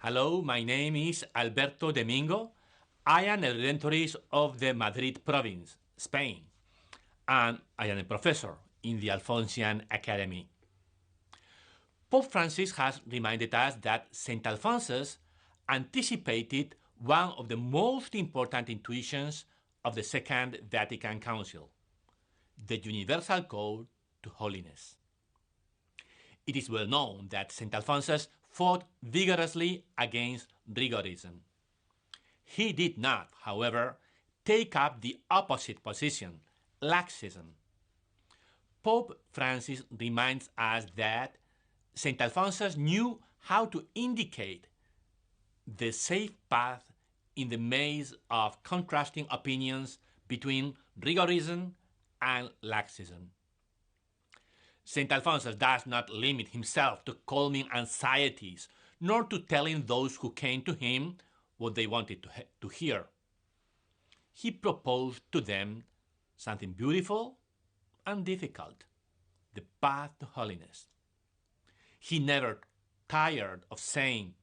Hello, my name is Alberto Domingo. I am a Redentorist of the Madrid province, Spain, and I am a professor in the Alphonsian Academy. Pope Francis has reminded us that St. Alphonsus anticipated one of the most important intuitions of the Second Vatican Council, the universal call to holiness. It is well known that St. Alphonsus fought vigorously against rigorism. He did not, however, take up the opposite position, Lexism. Pope Francis reminds us that St. Alphonsus knew how to indicate the safe path in the maze of contrasting opinions between rigorism and laxism. St. Alphonsus does not limit himself to calming anxieties, nor to telling those who came to him what they wanted to hear. He proposed to them something beautiful and difficult, the path to holiness. He never tired of saying,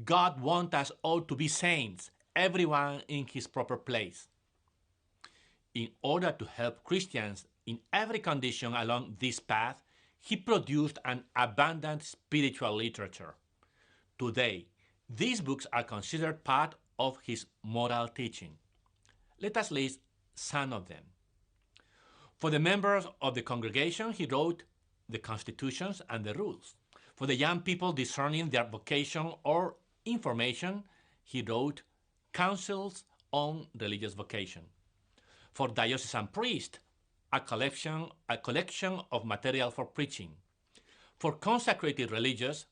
God wants us all to be saints, everyone in his proper place. In order to help Christians in every condition along this path, he produced an abundant spiritual literature. Today, these books are considered part of his moral teaching. Let us list some of them. For the members of the congregation, he wrote the constitutions and the rules. For the young people discerning their vocation or information, he wrote counsels on religious vocation. For diocesan priests, a collection of material for preaching. For consecrated religious,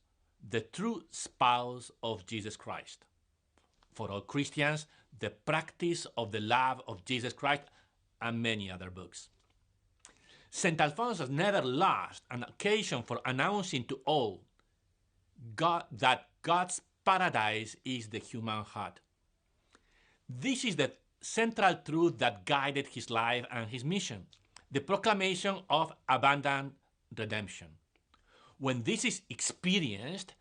the true spouse of Jesus Christ. For all Christians, the practice of the love of Jesus Christ, and many other books. St. Alphonsus never lost an occasion for announcing to all that God's paradise is the human heart. This is the central truth that guided his life and his mission, the proclamation of abundant redemption. When this is experienced,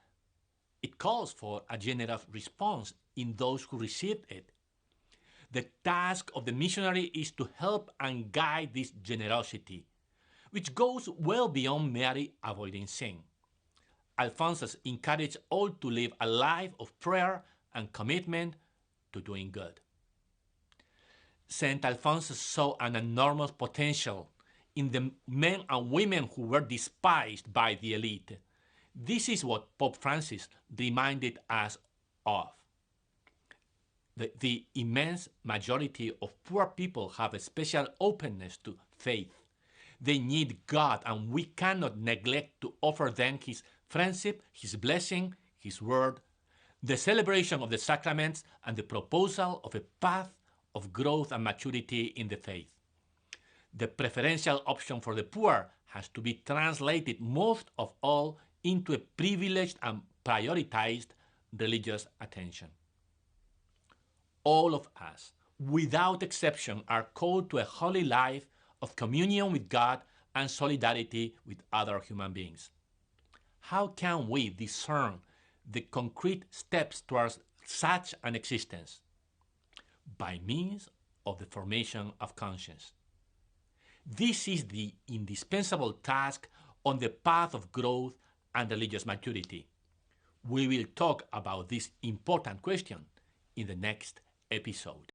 it calls for a generous response in those who receive it. The task of the missionary is to help and guide this generosity, which goes well beyond merely avoiding sin. Alphonsus encouraged all to live a life of prayer and commitment to doing good. St. Alphonsus saw an enormous potential in the men and women who were despised by the elite. This is what Pope Francis reminded us of. The immense majority of poor people have a special openness to faith. They need God, and we cannot neglect to offer them His friendship, His blessing, His word, the celebration of the sacraments, and the proposal of a path of growth and maturity in the faith. The preferential option for the poor has to be translated most of all into a privileged and prioritized religious attention. All of us, without exception, are called to a holy life of communion with God and solidarity with other human beings. How can we discern the concrete steps towards such an existence? By means of the formation of conscience. This is the indispensable task on the path of growth and religious maturity. We will talk about this important question in the next episode.